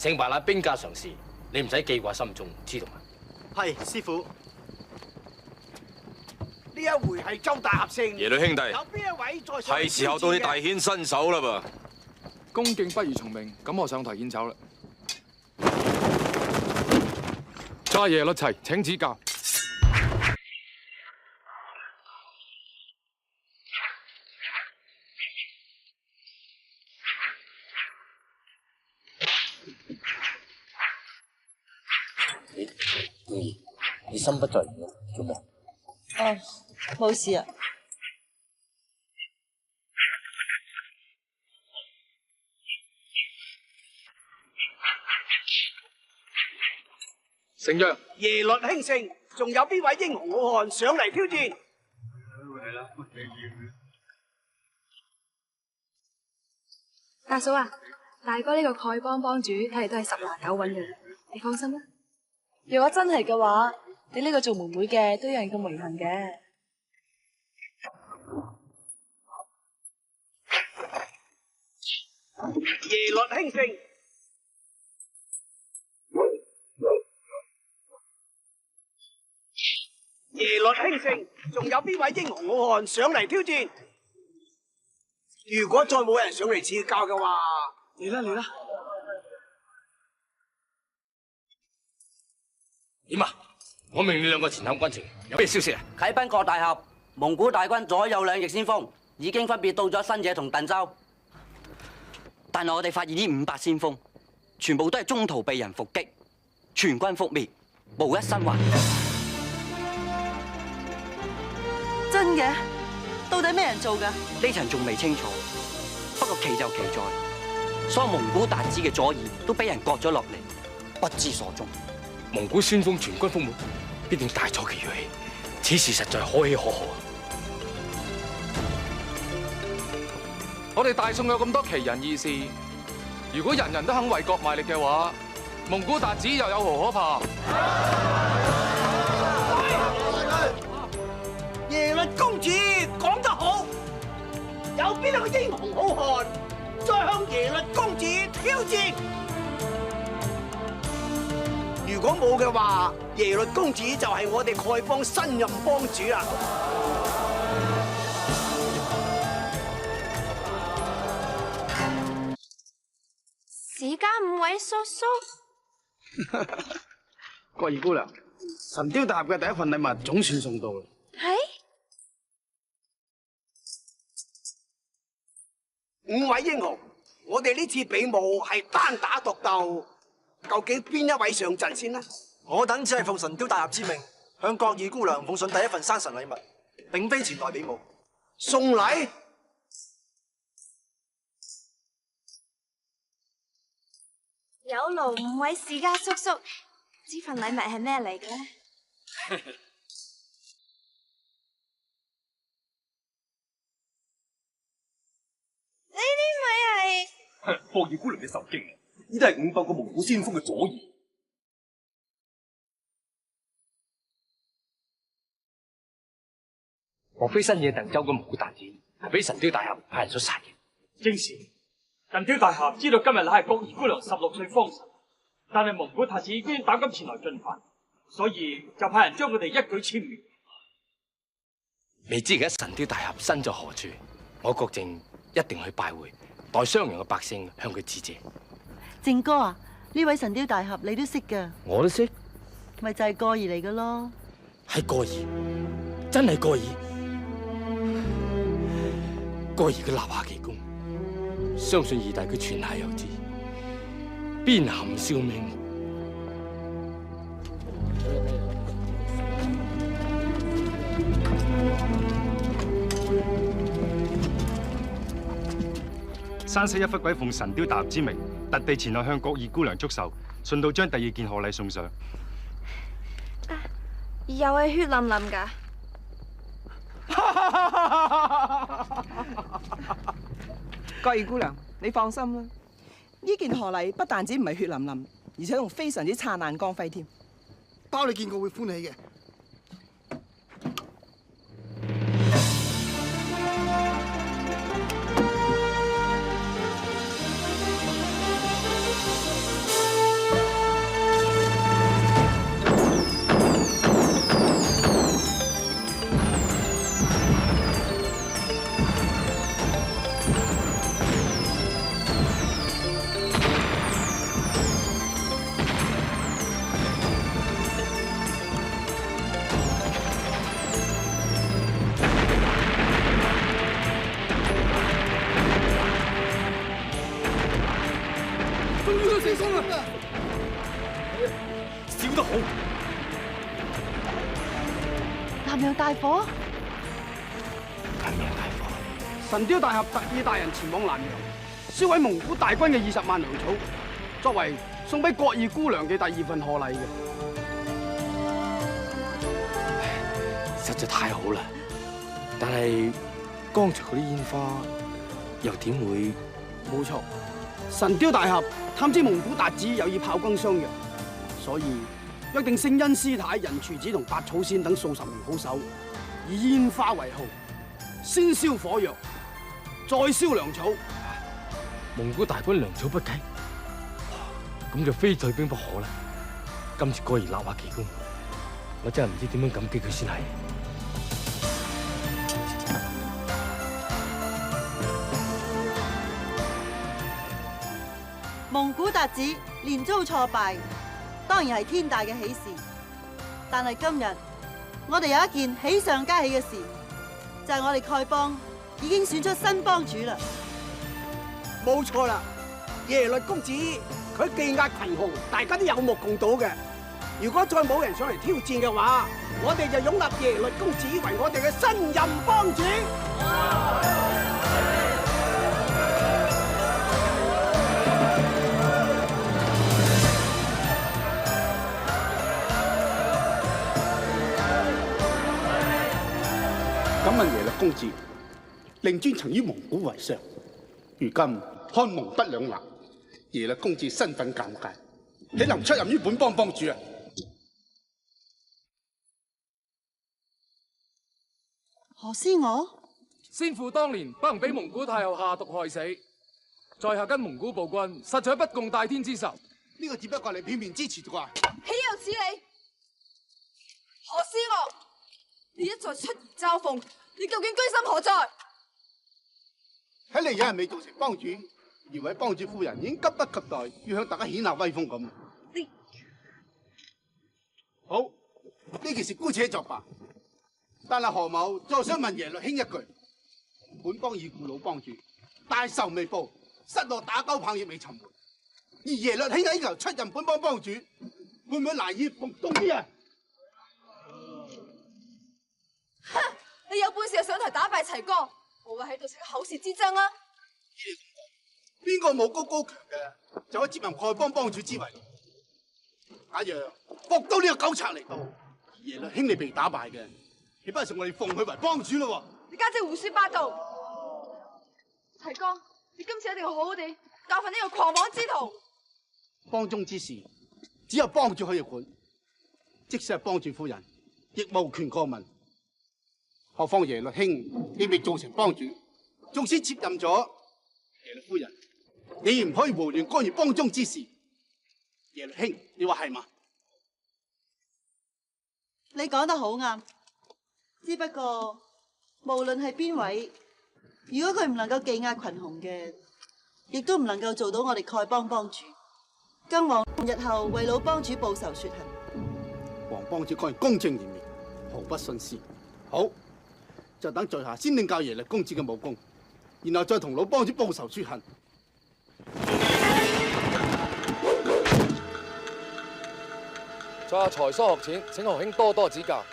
成白乃兵家常事，你唔使記掛心中，知道嗎？係師傅。呢一回係周大俠勝。耶律兄弟，有邊一位再上嚟係時候到你大顯身手啦噃！恭敬不如從命，咁我上台獻醜啦。在耶律齊，請指教。你心不在焉，做咩？哦，冇事啊。丞相，耶律興盛，仲有邊位英雄好漢上嚟挑戰？大嫂啊，大哥呢個丐幫幫主睇嚟都係十拿九穩嘅，你放心啦。如果真係嘅話，你呢個做妹妹嘅都有人咁榮幸嘅。耶律興盛，耶律興盛，仲有邊位英雄好漢上嚟挑戰？如果再冇人上嚟指教嘅話，嚟啦嚟啦！點啊？我命你兩個前探軍情，有咩消息啊？啟賓郭大俠，蒙古大軍左右兩翼先鋒已經分別到咗新野同鄧州，但係我哋發現呢500先鋒全部都係中途被人伏擊，全軍覆滅，無一生還。真嘅？到底咩人做㗎？呢層仲未清楚，不過奇就奇在，所有蒙古達子嘅左耳都俾人割咗落嚟，不知所蹤。蒙古先鋒全軍覆沒，必定大錯其銳。此事實在可喜可賀。我哋大宋有咁多奇人異士，如果人人都肯為國賣力嘅話，蒙古達子又有何可怕？耶律公子講得好，有邊一個英雄好漢再向耶律公子挑戰？如果冇嘅話，耶律公子就係我哋丐幫新任幫主啦。史家5位叔叔，郭二姑娘，神雕大俠嘅第一份禮物總算送到啦。係5位英雄，我哋呢次比武係單打獨鬥，究竟邊一位上陣先呢？我等只係奉神雕大俠之命，向郭二姑娘奉上第一份生辰禮物，並非前來比武。送禮？有勞5位史家叔叔，呢份禮物係咩嚟嘅咧？呢啲咪係霍二姑娘嘅受驚，呢啲係500個蒙古先鋒嘅左耳。莫非新野鄧州嘅蒙古達子係俾神雕大俠派人所殺嘅？正是，神雕大俠知道今日乃係郭二姑娘16歲方辰，但係蒙古太子居然膽敢前來進犯，所以就派人將佢哋一舉殲滅。未知而家神雕大俠身在何處？我郭靖一定去拜會，代襄陽嘅百姓向佢致謝。靖哥啊，呢位神雕大俠你都識㗎？我都識，咪就係過兒嚟嘅咯。係過兒，真係過兒。過兒嘅立下奇功，相信二大佢泉下有知，邊含笑命目。山西一忽鬼奉神雕大俠之名，特地前來向郭二姑娘祝壽，順道將第2件賀禮送上。又係血淋淋㗎。郭二姑娘，你放心啦，呢件賀禮不但止唔係血淋淋，而且仲非常之燦爛光輝添，包你見過會歡喜嘅。心啊！小得好，南洋大火，神雕大俠特意帶人前往南洋，燒毀蒙古大軍嘅20萬糧草，作為送俾國二姑娘嘅第2份賀禮嘅。實在太好啦！但係剛才嗰啲煙花又點會？冇錯，神雕大俠探知蒙古達子有意炮轟襄陽，所以約定聖恩師太、人廚子同百草仙等數十名好手，以煙花為號，先燒火藥，再燒糧草。蒙古大軍糧草不繼，咁就非退兵不可啦！今次果然立下奇功，我真係唔知點樣感激佢先係。蒙古達子連遭挫敗，當然係天大嘅喜事。但係今日我哋有一件喜上加喜嘅事，就係我哋丐幫已經選出新幫主啦。冇錯啦，耶律公子佢技壓群雄，大家都有目共睹嘅。如果再冇人上嚟挑戰嘅話，我哋就擁立耶律公子為我哋嘅新任幫主。敢問耶律公子，令尊曾於蒙古為相，如今看蒙不兩立，耶律公子身份尷尬，豈能出任於本幫幫主啊？何師我？先父當年不能俾蒙古太后下毒害死，在下跟蒙古暴君實在不共戴天之仇。呢個只不過係你片面之詞啩。豈有此理！何師我，你一再出言嘲諷，你究竟居心何在？睇嚟有人未做成幫主，而位幫主夫人已經急不及待要向大家顯下威風咁。好，呢件事姑且作罷。但係何某再想問耶律兄一句：本幫已故老幫主大仇未報，失落打鳩棒亦未尋回，而耶律兄喺呢頭出任本幫幫主，會唔會難以服眾啲啊？哼！你有本事就上台打敗齊哥，無謂喺度食口舌之爭啊！邊個武功高強嘅就可以接任丐幫幫主之位？假若伏到呢個狗賊嚟到，耶律兄你被打敗嘅，豈不是我哋奉佢為幫主咯？你家姐胡說八道！齊哥，你今次一定要好好地教訓呢個狂妄之徒。幫中之事，只有幫主可以管，即使係幫主夫人，亦無權過問。何況耶律兄，你未做成幫主，縱使接任咗耶律夫人，你亦唔可以胡亂干預幫中之事。耶律兄，你話係嘛？你講得好啱，只不過無論係邊位，如果佢唔能夠技壓群雄嘅，亦都唔能夠做到我哋丐幫幫主，更遑日後為老幫主報仇雪恨。黃幫主果然公正嚴明，毫不徇私。好，就等在下先領教耶律公子嘅武功，然後再同老幫主報仇雪恨。在下才疏學淺，請何兄多多指教。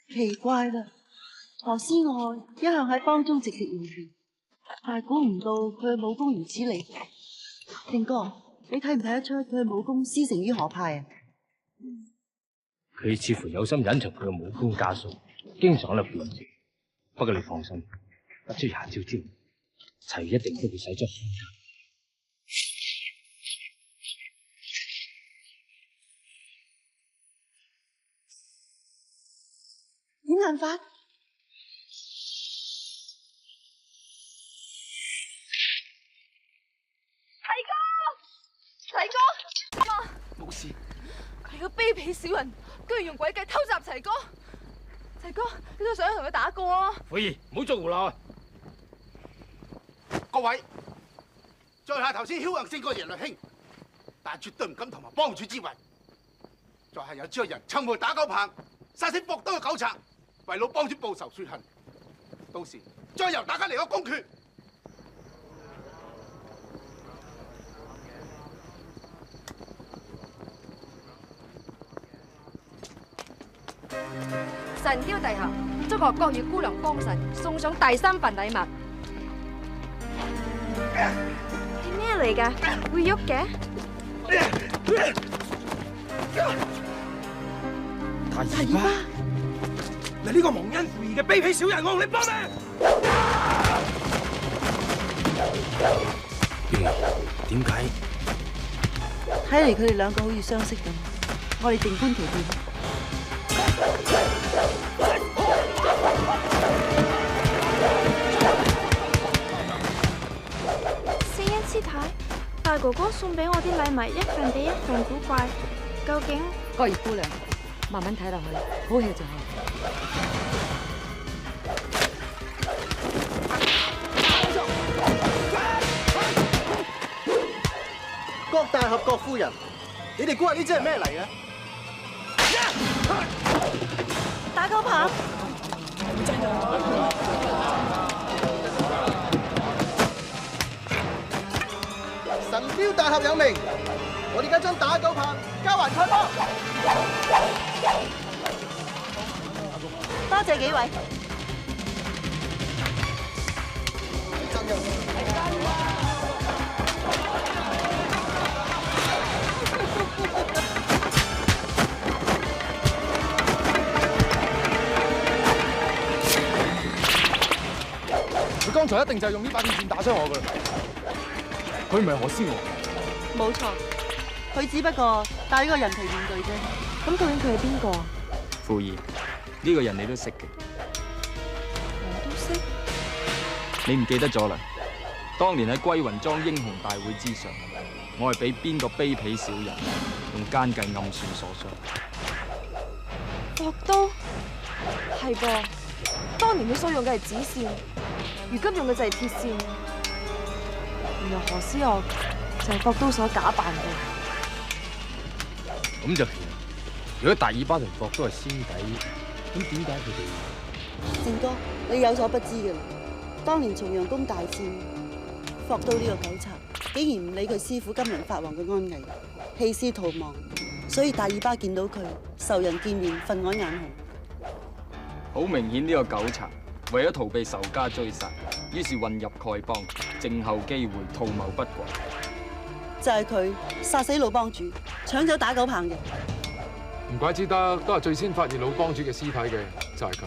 奇怪啦，何師愛一向喺幫中直直言言，但係估唔到佢嘅武功如此厲害。定哥，你睇唔睇得出佢嘅武功師承於何派啊？佢似乎有心隱藏佢嘅武功家數，經常喺度變住。不過你放心，不出廿招招，齊一定都會使出空間。點辦法？齊哥，媽，冇事。佢個卑鄙小人，居然用詭計偷襲齊哥。齊哥，你都想同佢打過啊？虎兒，唔好做胡鬧啊！各位，在下頭先僥倖勝過耶律兄，但係絕對唔敢同埋幫主之位。就係有張人趁門打狗棚，殺死霍都嘅狗賊，為老幫主報仇雪恨。到時再由大家嚟個公決。神雕大俠，祝賀國月姑娘幫神送上第3份禮物。係咩嚟㗎？會喐嘅？大姨媽，你呢個忘恩負義嘅卑鄙小人，我同你搏命！點解？睇嚟佢哋兩個好似相識咁，我哋定官條件。聖恩師太，大哥哥送俾我啲禮物一份比一份古怪，究竟？國月姑娘，慢慢睇落去，好戲就係。郭大俠、郭夫人，你哋估下呢支係咩嚟嘅？打狗棚。神雕大俠有名，我哋而家將打狗棚交還丐幫。多謝幾位。佢剛才一定就係用呢把劍打傷我噶啦，佢唔係何仙娥。冇錯，佢只不過戴咗個人皮面具啫。咁究竟佢係邊個啊？傅兒，呢個人你都識嘅。我都識。你唔記得咗啦？當年喺歸雲莊英雄大會之上，我係俾邊個卑鄙小人用奸計暗算所傷。霍都係噃，當年佢所用嘅係紙線，如今用嘅就係鐵線。原來何思樂就係霍都所假扮嘅。咁就奇啦！如果大耳巴同霍都係師弟，咁點解佢哋？戰哥，你有所不知嘅啦，當年重陽宮大戰，霍都呢個狗賊竟然唔理佢師傅金輪法王嘅安危，棄師逃亡，所以大耳巴見到佢仇人見面，分外眼紅。好明顯呢個狗賊為咗逃避仇家追殺，於是混入丐幫，靜候機會圖謀不軌。就係佢殺死老幫主，搶走打狗棚嘅。唔怪之得，都係最先發現老幫主嘅屍體嘅就係佢。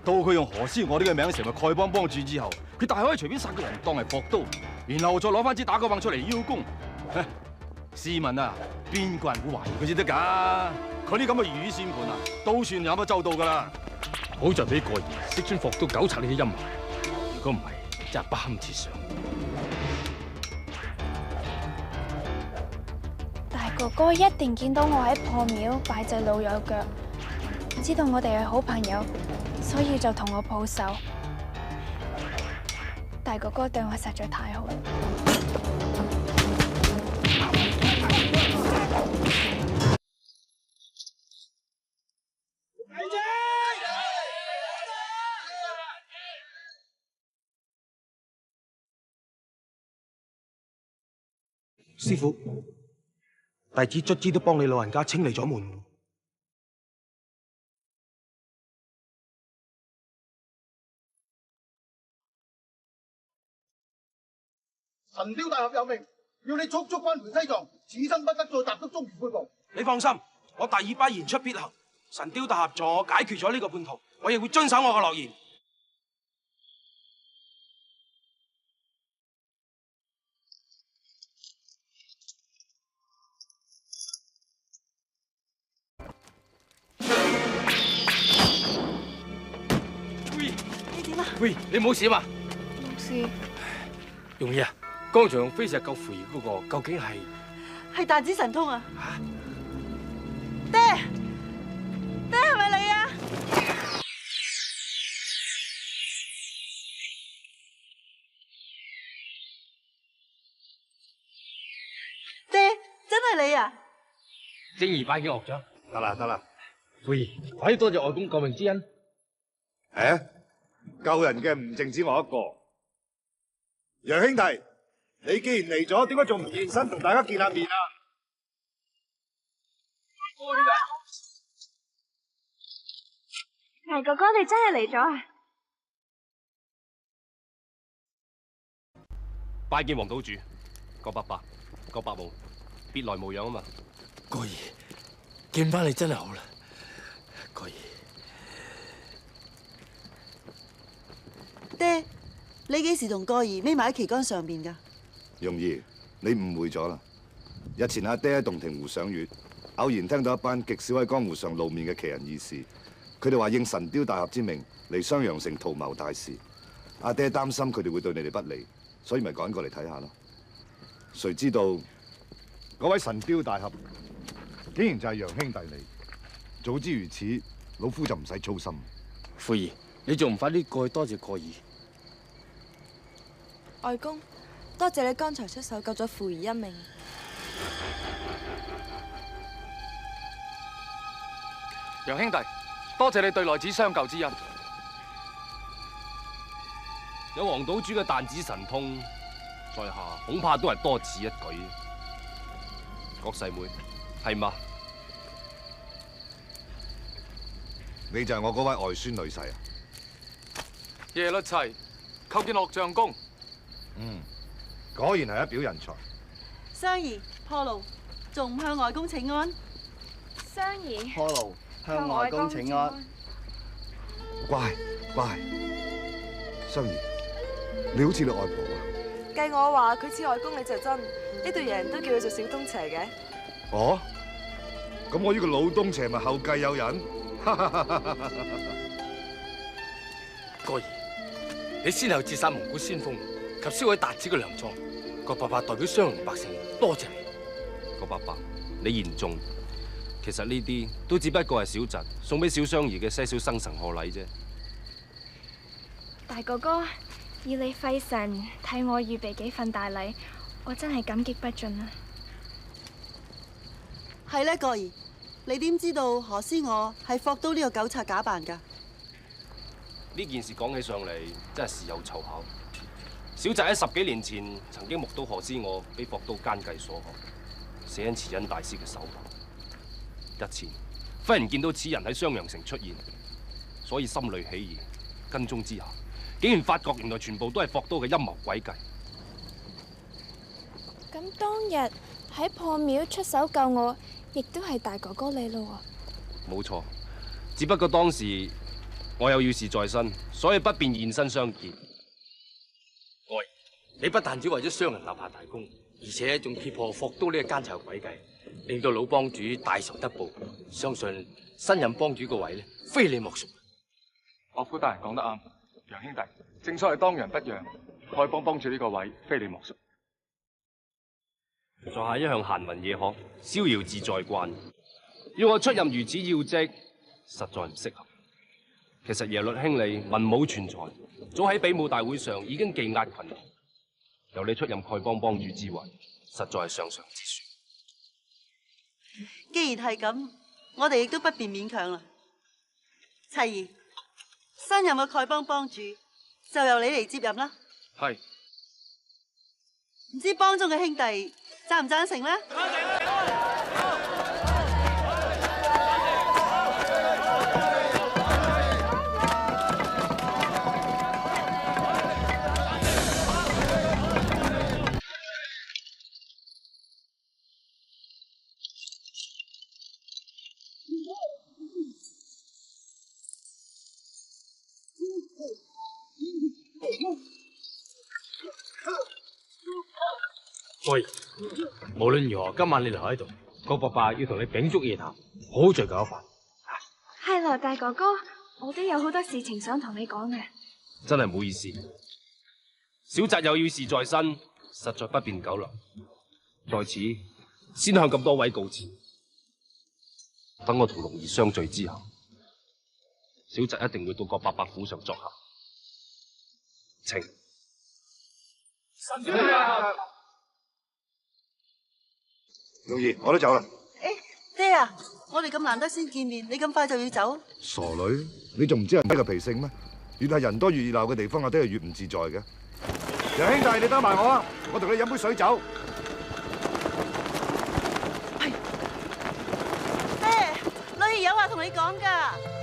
到佢用何師我呢個名成為丐幫幫主之後，佢大可以隨便殺個人當係霍都，然後再攞翻支打狗棒出嚟邀功。試問啊，邊個人會懷疑佢先得㗎？佢啲咁嘅如意算盤啊，都算有乜周到㗎啦。好在俾過兒識穿霍都狗賊呢啲陰謀，如果唔係，真係不堪設想。大哥哥一定見到我喺破廟拜祭老友腳，知道我哋係好朋友，所以就同我抱手。大哥哥對我實在太好。師傅，弟子卒之都幫你老人家清理咗門戶。神雕大俠有命，要你速速返回西藏，此生不得再踏足中原半步。你放心，我大耳巴言出必行。神雕大俠助我解決咗呢個叛徒，我亦會遵守我嘅諾言。喂，你冇事嘛？冇事。容易啊，剛才用飛石救扶兒嗰個，究竟係？係大紫神通啊！爹，爹係咪你啊？爹，真係你啊！正義拜見岳長。得啦得啦，傅兒，快啲多謝外公救命之恩。誒，救人嘅唔淨止我一個。楊兄弟，你既然嚟咗，點解仲唔現身同大家見下面啊？黎哥哥，你真係嚟咗啊！拜見黃島主，郭伯伯、郭伯母，別來無恙啊嘛。過兒，見翻你真係好啦，過兒。爹，你幾時同過兒匿埋喺旗杆上邊㗎？容兒，你誤會咗啦。日前阿爹喺洞庭湖賞月，偶然聽到一班極少喺江湖上露面嘅奇人異士，佢哋話應神雕大俠之名嚟襄陽城圖謀大事。阿爹擔心佢哋會對你哋不利，所以咪趕過嚟睇下咯。誰知道嗰位神雕大俠竟然就係楊兄弟你。早知如此，老夫就唔使操心。傅兒，你仲唔快啲過去多謝過兒？外公，多謝你剛才出手救咗傅兒一命。楊兄弟，多謝你對內子相救之恩。有黃島主嘅彈指神通在下，恐怕都係多此一舉。郭細妹，係嘛？你就係我嗰位外孫女婿啊？耶律齊，叩見岳相公。果然係一表人才。雙兒破路，仲唔向外公請安？雙兒破路，向外公請安。乖，雙兒，你好似你外婆啊？計我話佢似外公你就真，呢度人都叫佢做小東邪嘅。哦，咁我呢個老東邪咪後繼有人？過兒，你先後截殺蒙古先鋒及燒毀達子嘅糧倉，郭伯伯代表襄陽百姓多謝你。郭伯伯，你言重，其實呢啲都只不過係小侄送俾小雙兒嘅些少生辰賀禮啫。大哥哥，以你費神替我預備幾份大禮，我真係感激不盡啊！係咧，過兒，你點知道何師我係霍都呢個狗賊假扮㗎？呢件事講起上嚟，真係事有湊巧。小侄喺10幾年前曾經目睹何師我俾霍都奸計所害，死喺慈恩大師嘅手下。日前忽然見到此人喺襄陽城出現，所以心裏起疑，跟蹤之下，竟然發覺原來全部都係霍都嘅陰謀詭計。咁當日喺破廟出手救我，亦都係大哥哥你咯喎。冇錯，只不過當時我有要事在身，所以不便現身相見。喂，你不但只為咗商人立下大功，而且仲揭破霍都呢個奸賊詭計，令到老幫主大仇得報。相信新任幫主個位咧，非你莫屬。岳父大人講得啱，楊兄弟，正所謂當仁不讓，丐幫幫主呢個位，非你莫屬。在下一向閒雲野鶴，逍遙自在慣，要我出任如此要職，實在唔適合。其實耶律兄你文武全才，早喺比武大會上已經技壓群雄，由你出任丐幫幫主之位，實在係上上之選。既然係咁，我哋亦都不便勉強啦。齊兒，新任嘅丐幫幫主就由你嚟接任啦。係。唔知幫中嘅兄弟贊唔贊成呢？喂，無論如何，今晚你留喺度，郭伯伯要同你秉燭夜談，好好聚舊一番。係啦，大哥哥，我都有好多事情想同你講嘅。真係唔好意思，小侄有要事在身，實在不便久留。在此先向咁多位告辭。等我同龍兒相聚之後，小侄一定會到郭伯伯府上作客。請。容兒，我都走啦。爹，爹啊，我哋咁難得先見面，你咁快就要走？傻女，你仲唔知人呢個脾性咩？越係人多越熱鬧嘅地方，我都係越唔自在嘅。楊兄弟，你等埋我啊！我同你飲杯水酒。爹，女兒有話同你講㗎。